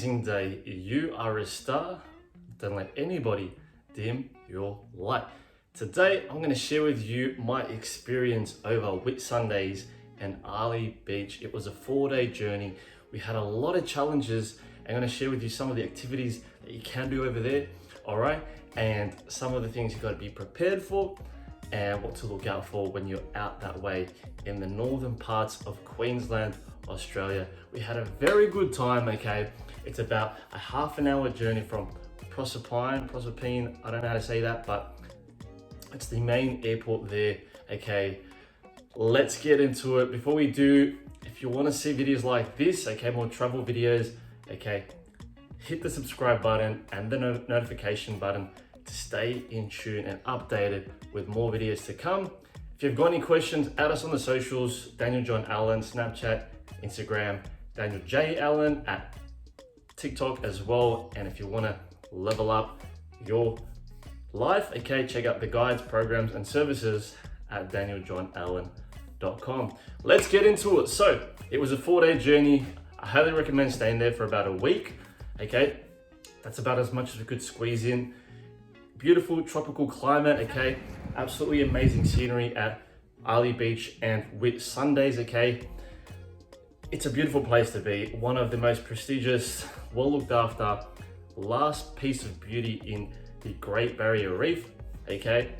amazing day. You are a star. Don't let anybody dim your light. Today, I'm going to share with you my experience over Whitsundays and Ali Beach. It was a 4-day journey. We had a lot of challenges. I'm going to share with you some of the activities that you can do over there, all right? And some of the things you got to be prepared for and what to look out for when you're out that way in the northern parts of Queensland, Australia. We had a very good time, okay? It's about a half an hour journey from Proserpine, I don't know how to say that, but it's the main airport there, okay? Let's get into it. Before we do, if you want to see videos like this, okay, more travel videos, okay, hit the subscribe button and the notification button to stay in tune and updated with more videos to come. If you've got any questions, add us on the socials, Daniel John Allen, Snapchat, Instagram, Daniel J. Allen at TikTok as well. And if you want to level up your life, okay, check out the guides, programs, and services at danieljohnallen.com. Let's get into it. So it was a 4-day journey. I highly recommend staying there for about a week, okay? That's about as much as we could squeeze in. Beautiful tropical climate, okay? Absolutely amazing scenery at Ali Beach and Whitsundays, okay? It's a beautiful place to be. One of the most prestigious, well looked after, last piece of beauty in the Great Barrier Reef, okay?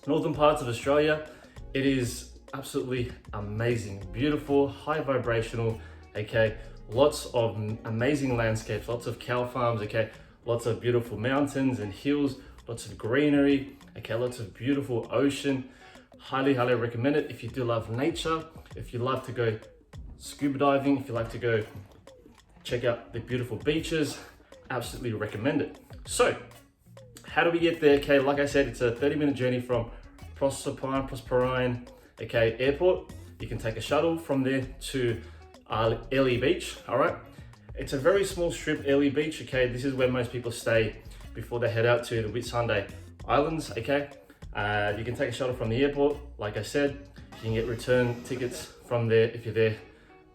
Northern parts of Australia, it is absolutely amazing, beautiful, high vibrational, okay? Lots of amazing landscapes, lots of cow farms, okay? Lots of beautiful mountains and hills, lots of greenery, okay? Lots of beautiful ocean. Highly recommend it if you do love nature, if you love to go scuba diving, if you like to go check out the beautiful beaches, absolutely recommend it. So, how do we get there? Okay, like I said, it's a 30-minute journey from Proserpine, okay, airport. You can take a shuttle from there to Ali Beach, all right? It's a very small strip, Ali Beach, okay? This is where most people stay before they head out to the Whitsunday Islands, okay? You can take a shuttle from the airport, like I said. You can get return tickets from there if you're there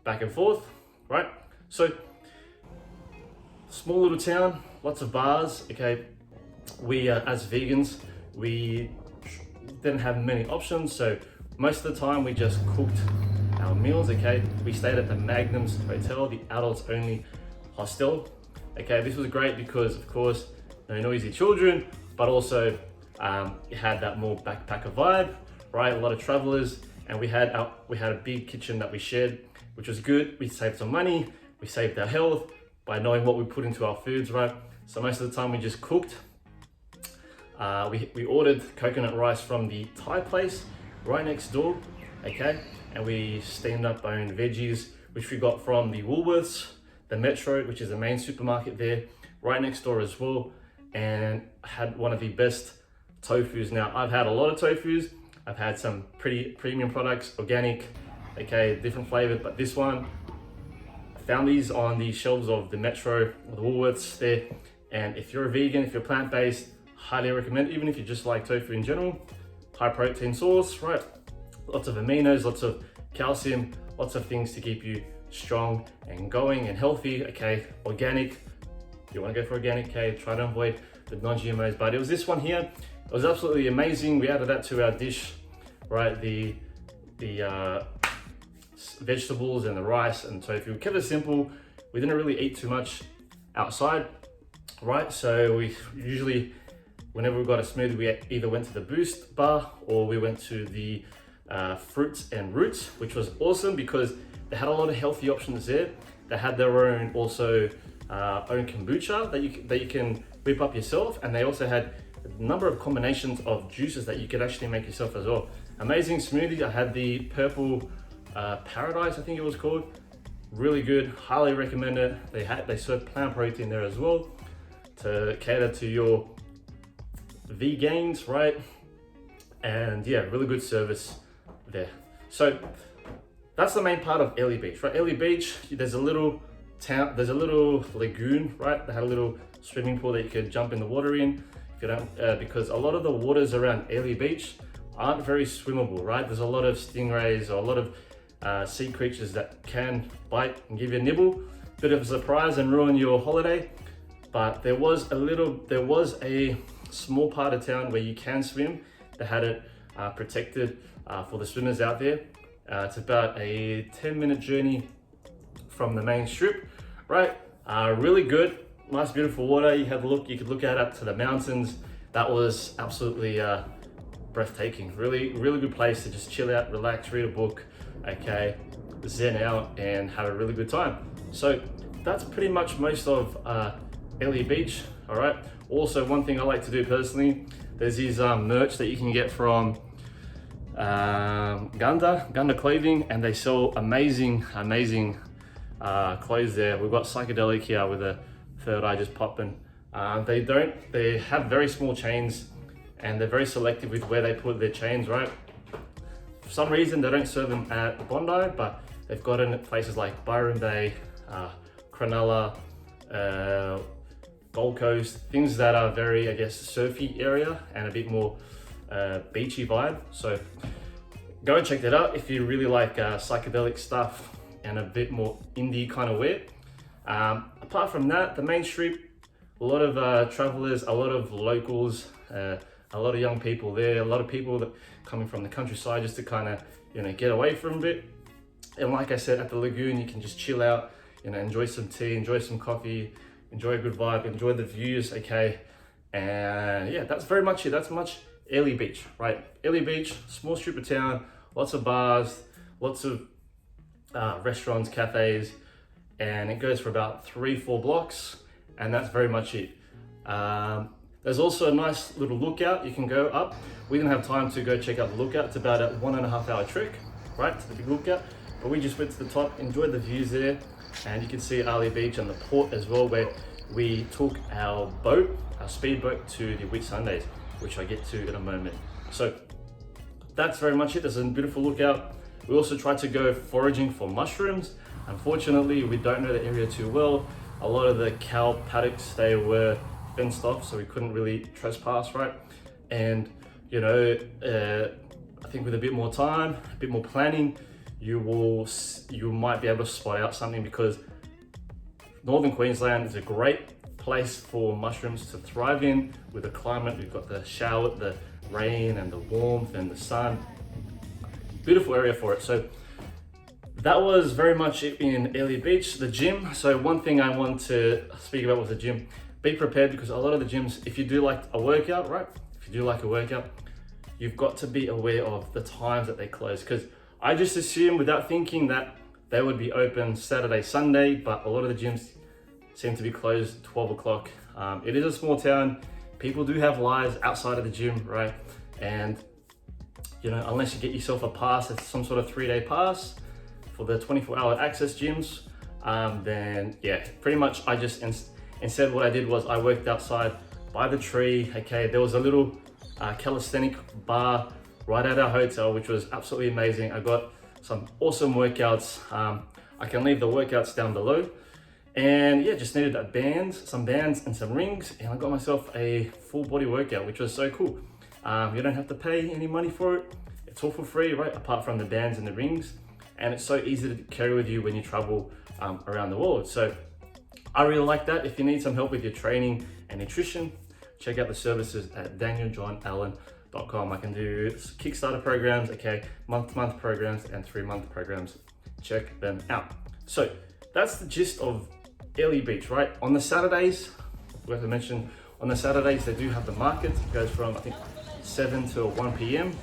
back and forth, right? So, small little town, lots of bars, okay? We, as vegans, we didn't have many options, so most of the time we just cooked our meals, okay? We stayed at the Magnum's Hotel, the adults only hostel, okay? This was great because, of course, no noisy children, but also it had that more backpacker vibe, right? A lot of travelers, and we had a big kitchen that we shared, which was good. We saved some money, we saved our health by knowing what we put into our foods, right? So most of the time we just cooked. We ordered coconut rice from the Thai place right next door, okay? And we steamed up our own veggies, which we got from the Woolworths, the Metro, which is the main supermarket there, right next door as well. And had one of the best tofus. Now, I've had a lot of tofus. I've had some pretty premium products, organic, okay, different flavored, but this one, I found these on the shelves of the Metro, or the Woolworths there. And if you're a vegan, if you're plant-based, highly recommend it, even if you just like tofu in general. High protein source, right? Lots of aminos, lots of calcium, lots of things to keep you strong and going and healthy, okay? Organic, you wanna go for organic, okay? Try to avoid the non-GMOs, but it was this one here. It was absolutely amazing. We added that to our dish, right? The vegetables and the rice and tofu. We kept it simple. We didn't really eat too much outside, right? So we usually, whenever we got a smoothie, we either went to the Boost bar or we went to the Fruits and Roots, which was awesome because they had a lot of healthy options there. They had their own also own kombucha that you can whip up yourself, and they also had a number of combinations of juices that you could actually make yourself as well. Amazing smoothie. I had the purple paradise, I think it was called. Really good. Highly recommend it. They serve plant protein there as well to cater to your vegans, right? And yeah, really good service there. So that's the main part of Ali Beach, right? Ali Beach, there's a little town, there's a little lagoon, right? They had a little swimming pool that you could jump in the water in if you don't, because a lot of the waters around Ali Beach aren't very swimmable, right? There's a lot of stingrays or a lot of sea creatures that can bite and give you a nibble. bit of a surprise and ruin your holiday. But there was a small part of town where you can swim. They had it protected for the swimmers out there. It's about a 10-minute journey from the main strip, right? Really good, nice, beautiful water. You could look out up to the mountains. That was absolutely breathtaking. Really good place to just chill out, relax, read a book, okay, zen out, and have a really good time. So that's pretty much most of Ellie Beach. All right. Also, one thing I like to do personally, there's these merch that you can get from Gunda Clothing, and they sell amazing clothes there. We've got Psychedelic here with a third eye just popping. They have very small chains, and they're very selective with where they put their chains, right? For some reason, they don't serve them at Bondi, but they've got it in places like Byron Bay, Cronulla, Gold Coast, things that are very, I guess, surfy area and a bit more beachy vibe. So go and check that out if you really like psychedelic stuff and a bit more indie kind of wear. Apart from that, the main strip, a lot of travelers, a lot of locals, a lot of young people there, a lot of people that coming from the countryside just to kind of, get away from a bit. And like I said, at the lagoon, you can just chill out, enjoy some tea, enjoy some coffee, enjoy a good vibe, enjoy the views, okay? And yeah, that's very much it. That's much Ellie Beach, right? Ellie Beach, small strip of town, lots of bars, lots of restaurants, cafes, and it goes for about 3-4 blocks, and that's very much it. There's also a nice little lookout you can go up. We didn't have time to go check out the lookout. It's about a 1.5 hour trek, right, to the big lookout. But we just went to the top, enjoyed the views there, and you can see Ellie Beach and the port as well, where we took our speedboat to the Whitsundays, which I get to in a moment. So that's very much it. There's a beautiful lookout. We also tried to go foraging for mushrooms. Unfortunately, we don't know the area too well. A lot of the cow paddocks, they were fenced off, so we couldn't really trespass, right? And I think with a bit more time, a bit more planning, you might be able to spot out something, because Northern Queensland is a great place for mushrooms to thrive in. With the climate, we've got the rain and the warmth and the sun. Beautiful area for it. So that was very much it in Ellie Beach. The gym. So one thing I want to speak about was the gym. Be prepared, because a lot of the gyms, if you do like a workout, right? If you do like a workout, you've got to be aware of the times that they close. Because I just assumed, without thinking, that they would be open Saturday, Sunday, but a lot of the gyms seem to be closed 12 o'clock. It is a small town. People do have lives outside of the gym, right? And unless you get yourself a pass, it's some sort of 3-day pass for the 24-hour access gyms, then yeah, pretty much I just instead what I did was I worked outside by the tree. Okay, there was a little calisthenic bar right at our hotel, which was absolutely amazing. I got some awesome workouts. I can leave the workouts down below. And yeah, just needed some bands and some rings, and I got myself a full body workout, which was so cool. You don't have to pay any money for it. It's all for free, right? Apart from the bands and the rings. And it's so easy to carry with you when you travel around the world. So I really like that. If you need some help with your training and nutrition, check out the services at danieljohnallen.com. I can do Kickstarter programs, okay, month-to-month programs, and 3-month programs. Check them out. So that's the gist of Ellie Beach, right? On the Saturdays, worth to mention, on the Saturdays they do have the market. It goes from, I think, 7 to 1 p.m.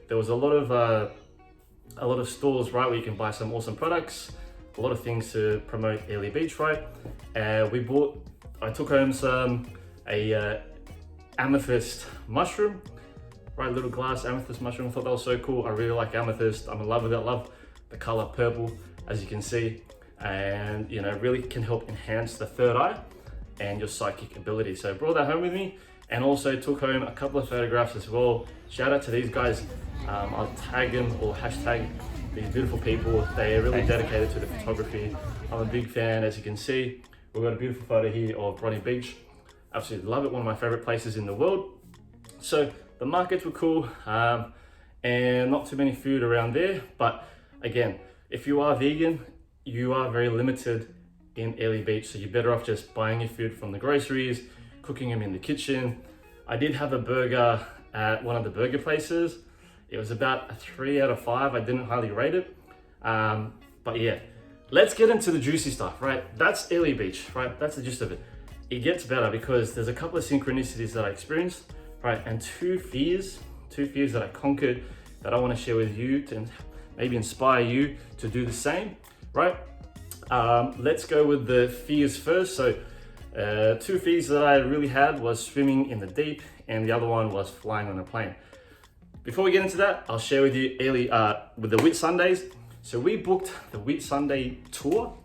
There was a lot of stores, right, where you can buy some awesome products, a lot of things to promote Ellie Beach, right? I took home a amethyst mushroom, right? Little glass amethyst mushroom. I thought that was so cool. I really like amethyst. I'm in love with it. I love the color purple, as you can see, and really can help enhance the third eye and your psychic ability. So I brought that home with me, and also took home a couple of photographs as well. Shout out to these guys. I'll tag them or hashtag these beautiful people. They are really dedicated to the photography. I'm a big fan, as you can see. We've got a beautiful photo here of Bronny Beach. Absolutely love it. One of my favorite places in the world. So the markets were cool, and not too many food around there. But again, if you are vegan, you are very limited in Airlie Beach, so you're better off just buying your food from the groceries, cooking them in the kitchen. I did have a burger at one of the burger places. It was about a 3 out of 5. I didn't highly rate it. But yeah, let's get into the juicy stuff, right? That's Airlie Beach, right? That's the gist of it. It gets better because there's a couple of synchronicities that I experienced, right? And two fears that I conquered that I want to share with you to maybe inspire you to do the same, right? Let's go with the fears first. So two fears that I really had was swimming in the deep, and the other one was flying on a plane. Before we get into that, I'll share with you with the Whitsundays. So we booked the Whitsunday tour.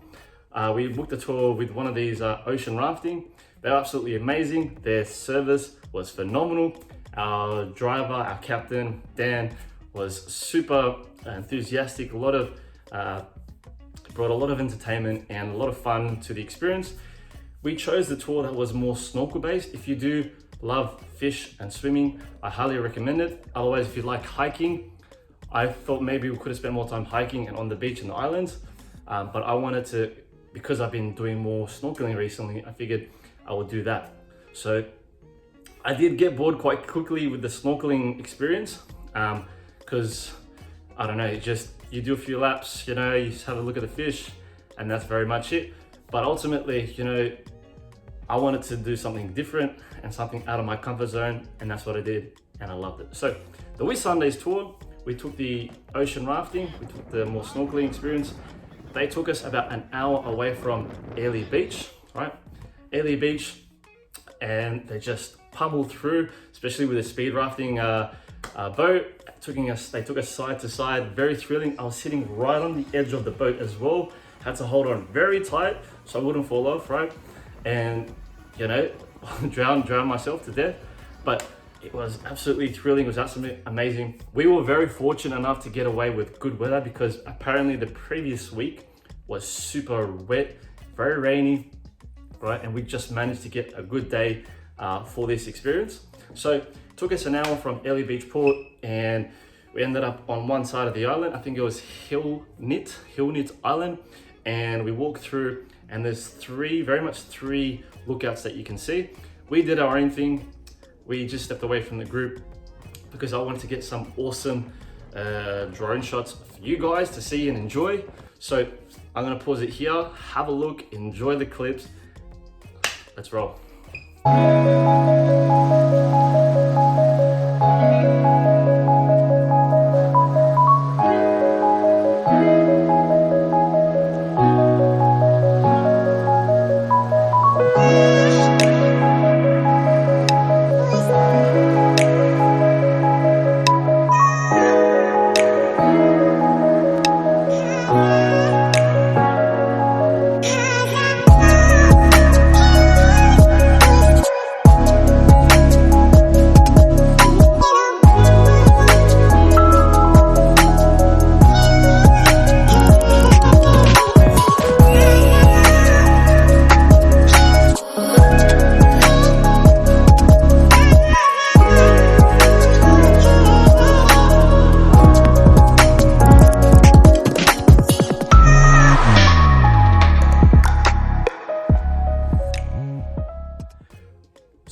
We booked a tour with one of these ocean rafting. They're absolutely amazing. Their service was phenomenal. Our driver, our captain, Dan, was super enthusiastic. Brought a lot of entertainment and a lot of fun to the experience. We chose the tour that was more snorkel based. If you do love fish and swimming, I highly recommend it. Otherwise, if you like hiking, I thought maybe we could have spent more time hiking and on the beach in the islands. But I wanted to, because I've been doing more snorkeling recently, I figured I would do that. So I did get bored quite quickly with the snorkeling experience, because I don't know, you do a few laps, you just have a look at the fish, and that's very much it. But ultimately, I wanted to do something different and something out of my comfort zone, and that's what I did, and I loved it. So the Whitsundays tour, we took the ocean rafting, we took the more snorkeling experience. They took us about an hour away from Airlie Beach, right? Airlie Beach, and they just pummeled through, especially with the speed rafting boat. They took us side to side, very thrilling. I was sitting right on the edge of the boat as well. Had to hold on very tight so I wouldn't fall off, right? And drown myself to death. But it was absolutely thrilling. It was absolutely amazing. We were very fortunate enough to get away with good weather because apparently the previous week was super wet, very rainy, right? And we just managed to get a good day for this experience. So it took us an hour from Airlie Beach Port, and we ended up on one side of the island. I think it was Hill Knit Island. And we walked through, and there's three lookouts that you can see. We did our own thing. We just stepped away from the group because I wanted to get some awesome drone shots for you guys to see and enjoy. So I'm gonna pause it here, have a look, enjoy the clips. Let's roll.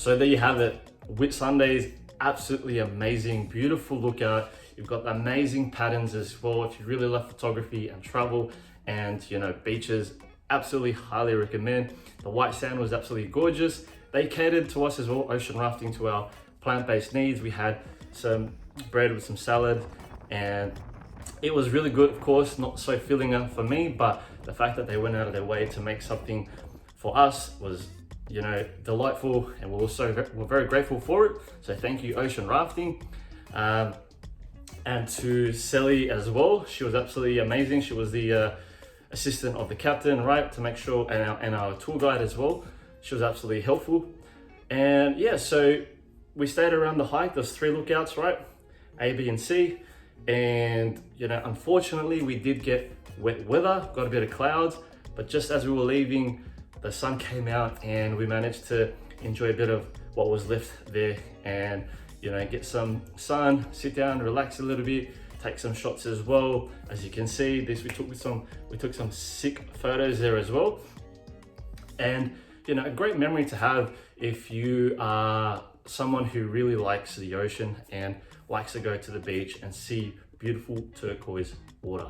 So there you have it. Whitsundays, absolutely amazing, beautiful lookout. You've got amazing patterns as well. If you really love photography and travel and beaches, absolutely highly recommend. The white sand was absolutely gorgeous. They catered to us as well, ocean rafting, to our plant-based needs. We had some bread with some salad, and it was really good. Of course, not so filling for me, but the fact that they went out of their way to make something for us was delightful, and we're very grateful for it. So thank you, Ocean Rafting. And to Sally as well, she was absolutely amazing. She was the assistant of the captain, right, to make sure, and our tour guide as well. She was absolutely helpful. And yeah, so we stayed around the hike. There's 3 lookouts, right, A, B, and C. And unfortunately, we did get wet weather, got a bit of clouds, but just as we were leaving, the sun came out and we managed to enjoy a bit of what was left there, and get some sun, sit down, relax a little bit, take some shots as well. As you can see, we took some sick photos there as well. And a great memory to have if you are someone who really likes the ocean and likes to go to the beach and see beautiful turquoise water.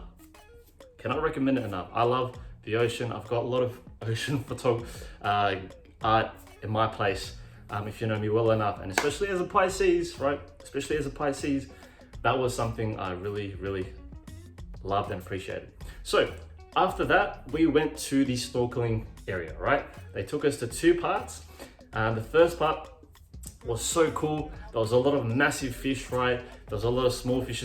Cannot recommend it enough. I love the ocean. I've got a lot of ocean art in my place, if you know me well enough, and especially as a Pisces, right? Especially as a Pisces, that was something I really, really loved and appreciated. So after that, we went to the snorkeling area, right? They took us to two parts. The first part was so cool. There was a lot of massive fish, right? There was a lot of small fish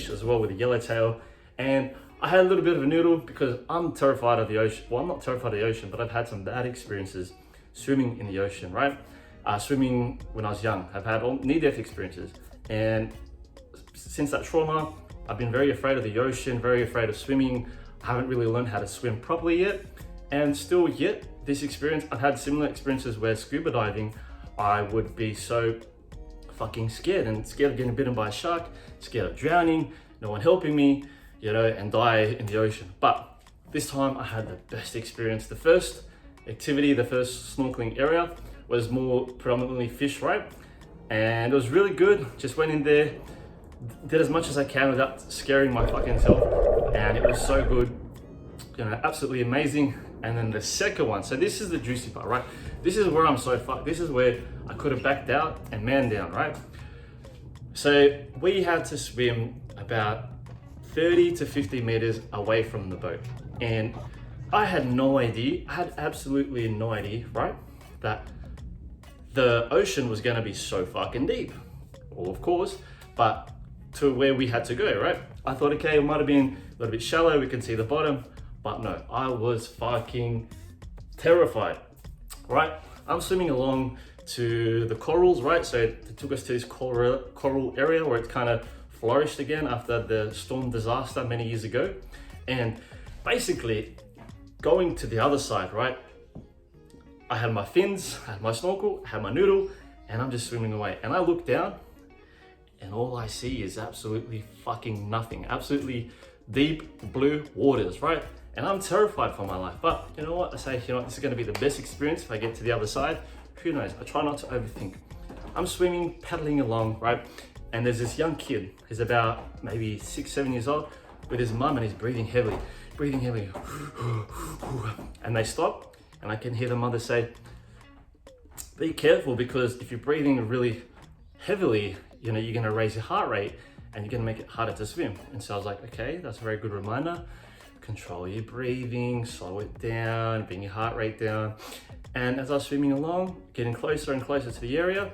as well with a yellowtail. And I had a little bit of a noodle because I'm terrified of the ocean. Well, I'm not terrified of the ocean, but I've had some bad experiences swimming in the ocean, right? Swimming when I was young. I've had near-death experiences. And since that trauma, I've been very afraid of the ocean, very afraid of swimming. I haven't really learned how to swim properly yet. And still yet, this experience, I've had similar experiences where scuba diving, I would be so fucking scared and scared of getting bitten by a shark, scared of drowning, no one helping me, and die in the ocean. But this time I had the best experience. The first activity, the first snorkeling area was more predominantly fish, right? And it was really good. Just went in there, did as much as I can without scaring my fucking self. And it was so good, absolutely amazing. And then the second one, so this is the juicy part, right? This is where I'm so fucked. This is where I could have backed out and man down, right? So we had to swim about 30 to 50 meters away from the boat. And I had no idea, I had absolutely no idea, right? That the ocean was gonna be so fucking deep. Well, of course, but to where we had to go, right? I thought, okay, it might have been a little bit shallow, we can see the bottom, but no, I was fucking terrified, right? I'm swimming along to the corals, right? So it took us to this coral area where it kind of flourished again after the storm disaster many years ago. And basically going to the other side, right? I had my fins, I had my snorkel, I had my noodle, and I'm just swimming away. And I look down and all I see is absolutely fucking nothing. Absolutely deep blue waters, right? And I'm terrified for my life. But you know what? I say, this is gonna be the best experience if I get to the other side. Who knows? I try not to overthink. I'm swimming, paddling along, right? And there's this young kid, he's about maybe 6, 7 years old, with his mum, and he's breathing heavily. And they stop, and I can hear the mother say, be careful, because if you're breathing really heavily, you're gonna raise your heart rate and you're gonna make it harder to swim. And so I was like, okay, that's a very good reminder. Control your breathing, slow it down, bring your heart rate down. And as I was swimming along, getting closer and closer to the area,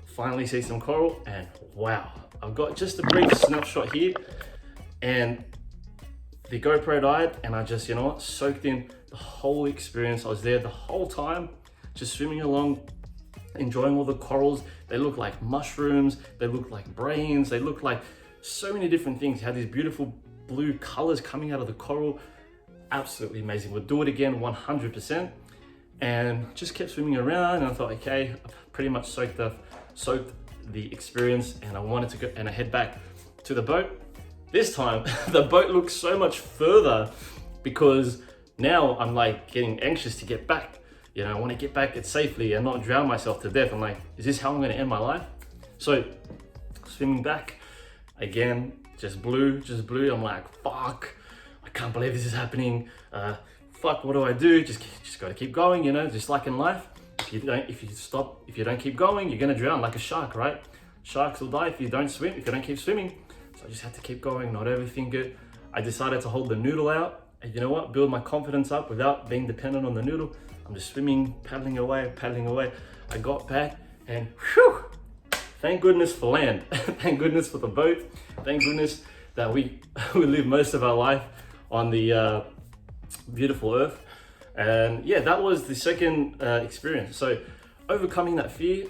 finally see some coral, and wow, I've got just a brief snapshot here, and the GoPro died, and I just, soaked in the whole experience. I was there the whole time, just swimming along, enjoying all the corals. They look like mushrooms, they look like brains, they look like so many different things. You had these beautiful blue colors coming out of the coral. Absolutely amazing. We'll do it again 100%. And just kept swimming around, and I thought, okay, I've pretty much soaked the experience, and I wanted to go and I head back to the boat. This time, the boat looks so much further because now I'm like getting anxious to get back. I want to get back it safely and not drown myself to death. I'm like, is this how I'm going to end my life? So swimming back again, just blue. I'm like, fuck, I can't believe this is happening. Fuck, what do I do? Just got to keep going, just like in life. If you don't keep going, you're gonna drown like a shark, right? Sharks will die if you don't keep swimming. So I just had to keep going, not overthink it. I decided to hold the noodle out, and you know what? Build my confidence up without being dependent on the noodle. I'm just swimming, paddling away. I got back, and whew, thank goodness for land. Thank goodness for the boat. Thank goodness that we live most of our life on the beautiful earth. And yeah, that was the second experience. So overcoming that fear,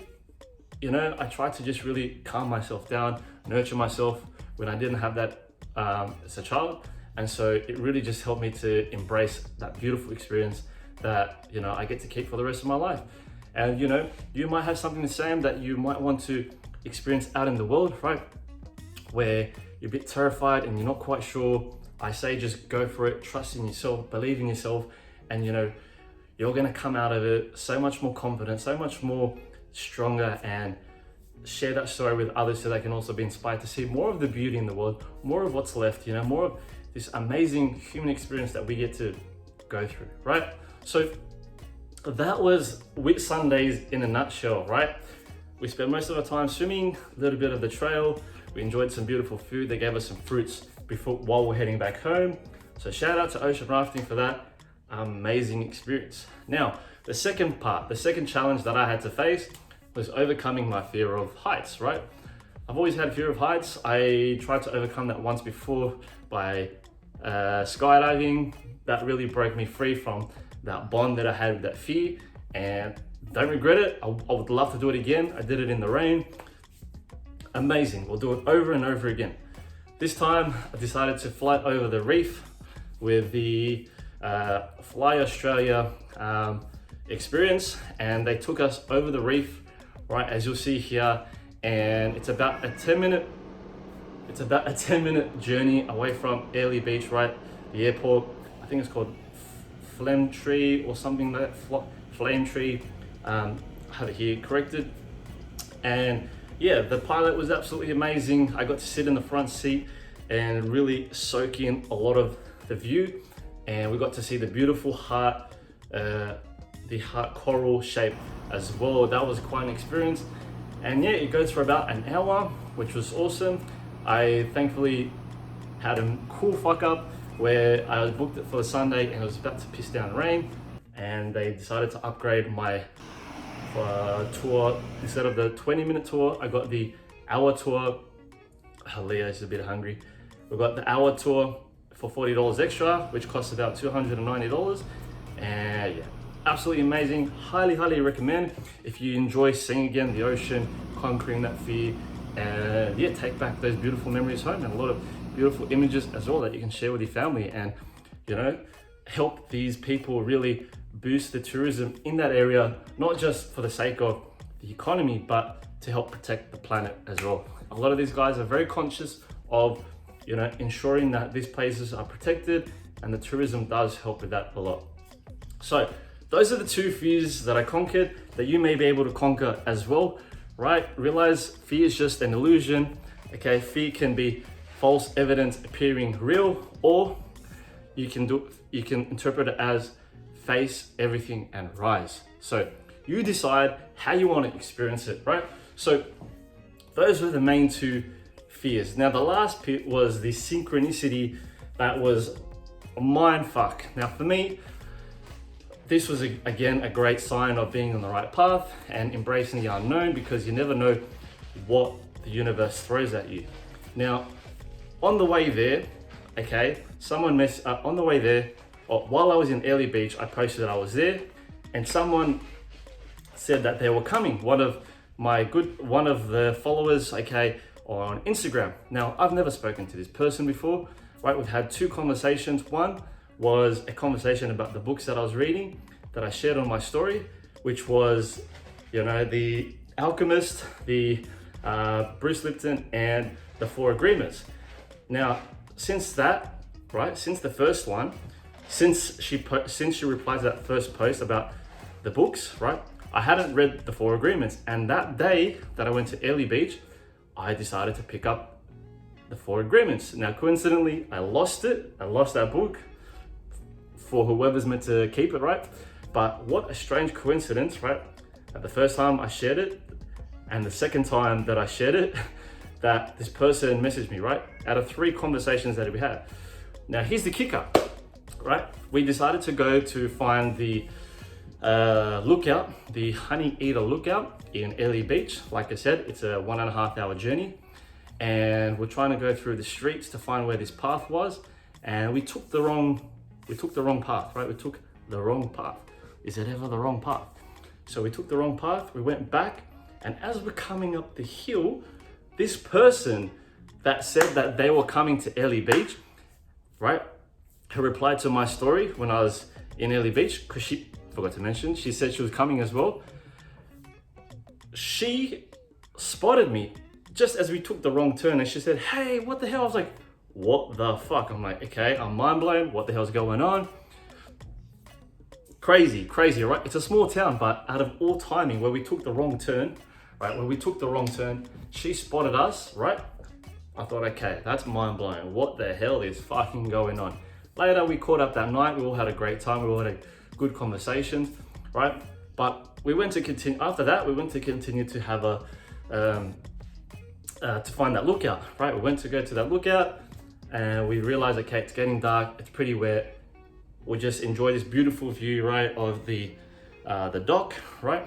I tried to just really calm myself down, nurture myself when I didn't have that as a child. And so it really just helped me to embrace that beautiful experience that, I get to keep for the rest of my life. And you might have something the same that you might want to experience out in the world, right? Where you're a bit terrified and you're not quite sure. I say just go for it, trust in yourself, believe in yourself, and you're gonna come out of it so much more confident, so much more stronger, and share that story with others so they can also be inspired to see more of the beauty in the world, more of what's left, more of this amazing human experience that we get to go through, right? So that was Whit Sundays in a nutshell, right? We spent most of our time swimming, a little bit of the trail. We enjoyed some beautiful food. They gave us some fruits while we're heading back home. So shout out to Ocean Rafting for that amazing experience. Now, the second challenge that I had to face was overcoming my fear of heights, right? I've always had fear of heights. I tried to overcome that once before by skydiving. That really broke me free from that bond that I had with that fear, and don't regret it. I would love to do it again. I did it in the rain. Amazing. We'll do it over and over again. This time I decided to fly over the reef with the Fly Australia experience, and they took us over the reef, right, as you'll see here, and it's about a 10-minute journey away from Airlie Beach, right? The airport, I think it's called Flemtree or something like that, Flametree. I have it here corrected. And yeah, the pilot was absolutely amazing. I got to sit in the front seat and really soak in a lot of the view, and we got to see the beautiful heart coral shape as well. That was quite an experience. And yeah, it goes for about an hour, which was awesome. I thankfully had a cool fuck up where I booked it for the Sunday and it was about to piss down rain, and they decided to upgrade my tour. Instead of the 20-minute tour, I got the hour tour. Leo's a bit hungry. We got the hour tour for $40 extra, which costs about $290. And yeah, absolutely amazing. Highly recommend if you enjoy seeing again the ocean, conquering that fear, and yeah, take back those beautiful memories home, and a lot of beautiful images as well that you can share with your family, and help these people really boost the tourism in that area, not just for the sake of the economy, but to help protect the planet as well. A lot of these guys are very conscious of ensuring that these places are protected, and the tourism does help with that a lot. So those are the two fears that I conquered that you may be able to conquer as well, right? Realize fear is just an illusion. Okay, fear can be false evidence appearing real, or you can interpret it as face everything and rise. So you decide how you want to experience it, right? So those were the main two fears. Now the last bit was the synchronicity. That was a mind fuck. Now for me, this was again a great sign of being on the right path and embracing the unknown, because you never know what the universe throws at you. Now, on the way there, okay, on the way there, while I was in Airlie Beach, I posted that I was there, and someone said that they were coming. One of the followers, okay, on Instagram. Now, I've never spoken to this person before, right? We've had two conversations. One was a conversation about the books that I was reading that I shared on my story, which was, The Alchemist, the Bruce Lipton, and the Four Agreements. Now, since that, right, since the first one, since she replied to that first post about the books, right, I hadn't read the Four Agreements, and that day that I went to Airlie Beach, I decided to pick up the Four Agreements. Now, coincidentally, I lost it. I lost that book for whoever's meant to keep it, right? But what a strange coincidence, right? At the first time I shared it, and the second time that I shared it, that this person messaged me, right? Out of 3 conversations that we had. Now, here's the kicker, right? We decided to go to find the lookout, the Honey Eater Lookout in Airlie Beach. Like I said, it's a 1.5 hour journey, and we're trying to go through the streets to find where this path was, and we took the wrong path, right? We took the wrong path. Is it ever the wrong path? So we took the wrong path, we went back, and as we're coming up the hill, this person that said that they were coming to Airlie Beach, right, who replied to my story when I was in Airlie Beach, because she forgot to mention, she said she was coming as well. She spotted me just as we took the wrong turn, and she said, "Hey, what the hell?" I was like, "What the fuck?" I'm like, okay, I'm mind blown. What the hell's going on? Crazy, crazy, right? It's a small town, but out of all timing, where we took the wrong turn, right? Where we took the wrong turn, she spotted us, right? I thought, okay, that's mind blowing. What the hell is fucking going on? Later, we caught up that night. We all had a great time. We all had a good conversation, right? But we went to continue, after that, we went to continue to have a, to find that lookout, right? We went to go to that lookout and we realized, okay, it's getting dark, it's pretty wet. We'll just enjoy this beautiful view, right, of the dock, right?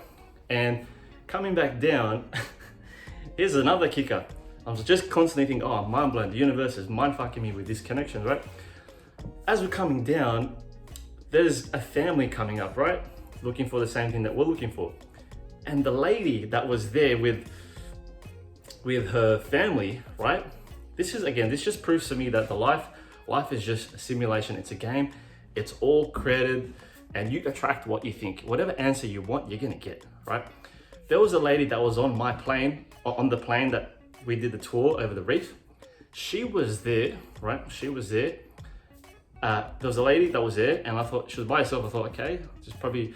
And coming back down, here's another kicker. I was just constantly thinking, oh, mind blown, the universe is mind fucking me with this connection, right? As we're coming down, there's a family coming up, right? Looking for the same thing that we're looking for. And the lady that was there with her family, right? This just proves to me that life is just a simulation. It's a game. It's all created and you attract what you think. Whatever answer you want, you're gonna get, right? There was a lady that was on my plane, on the plane that we did the tour over the reef. She was there, right? She was there. There was a lady that was there and I thought she was by herself. I thought, okay, just probably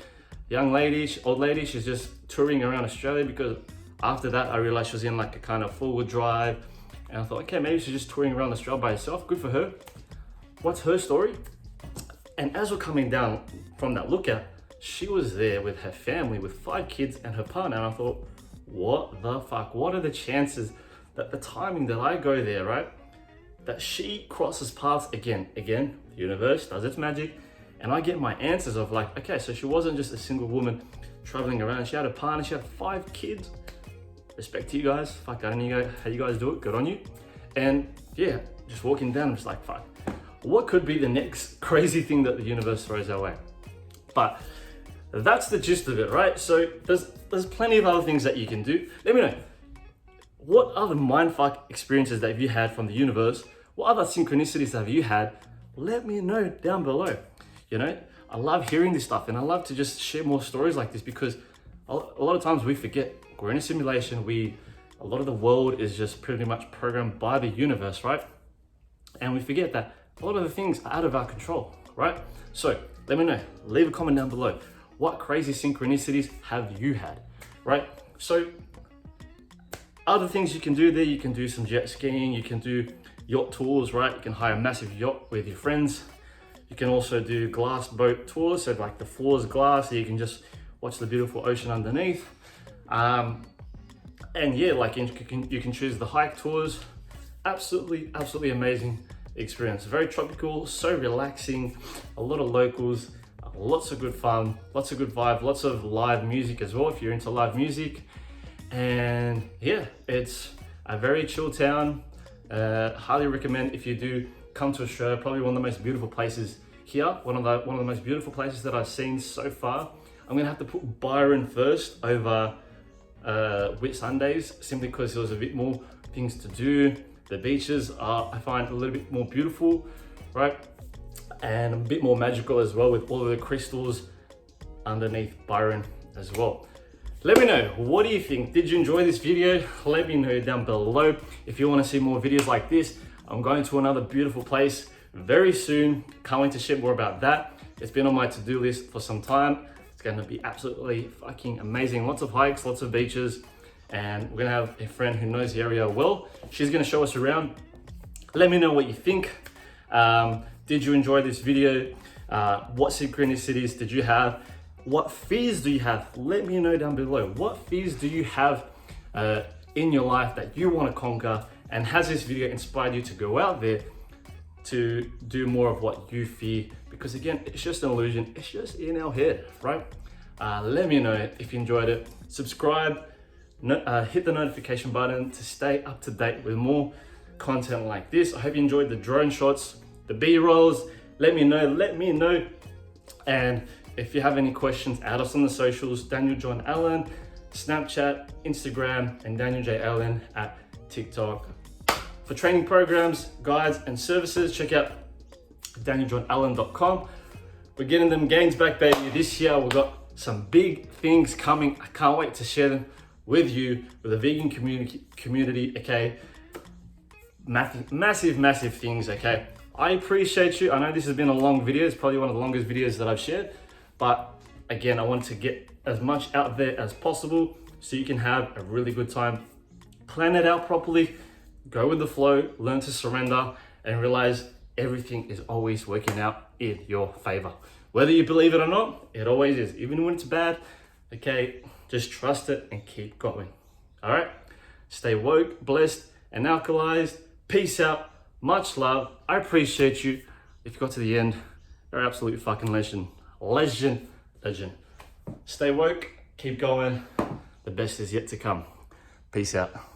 young lady, old lady. She's just touring around Australia, because after that, I realized she was in like a kind of forward drive. And I thought, okay, maybe she's just touring around Australia by herself. Good for her. What's her story? And as we're coming down from that lookout, she was there with her family, with 5 kids and her partner. And I thought, what the fuck? What are the chances that the timing that I go there, right? That she crosses paths again, the universe does its magic. And I get my answers of like, okay, so she wasn't just a single woman traveling around. She had a partner, she had 5 kids. Respect to you guys. Fuck, I don't know how you guys do it. Good on you. And yeah, just walking down, I'm just like, fuck, what could be the next crazy thing that the universe throws our way? But that's the gist of it, right? So there's plenty of other things that you can do. Let me know, what other mindfuck experiences that have you had from the universe? What other synchronicities have you had? Let me know down below. You know, I love hearing this stuff and I love to just share more stories like this, because a lot of times we forget we're in a simulation. A lot of the world is just pretty much programmed by the universe, right? And we forget that a lot of the things are out of our control, right? So let me know, leave a comment down below. What crazy synchronicities have you had, right? So other things you can do there, you can do some jet skiing, you can do yacht tours, right? You can hire a massive yacht with your friends. You can also do glass boat tours, so like the floor is glass, so you can just watch the beautiful ocean underneath. And yeah, like you can choose the hike tours. Absolutely amazing experience. Very tropical, so relaxing, a lot of locals, lots of good fun, lots of good vibe, lots of live music as well if you're into live music. And yeah, it's a very chill town. Highly recommend if you do come to Australia. Probably one of the most beautiful places here. One of the most beautiful places that I've seen so far. I'm gonna have to put Byron first over Whitsundays, simply because there was a bit more things to do. The beaches are, I find, a little bit more beautiful, right? And a bit more magical as well, with all of the crystals underneath Byron as well. Let me know, what do you think? Did you enjoy this video? Let me know down below. If you want to see more videos like this, I'm going to another beautiful place very soon. Can't wait to share more about that. It's been on my to-do list for some time. It's going to be absolutely fucking amazing. Lots of hikes, lots of beaches, and we're going to have a friend who knows the area well. She's going to show us around. Let me know what you think. Did you enjoy this video? What synchronicities did you have? What fears do you have? Let me know down below. What fears do you have in your life that you want to conquer? And has this video inspired you to go out there to do more of what you fear? Because again, it's just an illusion. It's just in our head, right? Let me know if you enjoyed it. Subscribe, hit the notification button to stay up to date with more content like this. I hope you enjoyed the drone shots, the B-rolls. Let me know. And if you have any questions, add us on the socials, Daniel John Allen, Snapchat, Instagram, and Daniel J. Allen at TikTok. For training programs, guides, and services, check out danieljohnallen.com. We're getting them gains back, baby. This year, we've got some big things coming. I can't wait to share them with you, with the vegan community, okay? Massive things, okay? I appreciate you. I know this has been a long video. It's probably one of the longest videos that I've shared, but Again, I want to get as much out there as possible so you can have a really good time. Plan it out properly, go with the flow, learn to surrender, and realize everything is always working out in your favor. Whether you believe it or not, it always is. Even when it's bad, okay, just trust it and keep going. All right? Stay woke, blessed, and alkalized. Peace out. Much love. I appreciate you. If you got to the end, you're an absolute fucking legend. Legend. Stay woke, keep going. The best is yet to come. Peace out.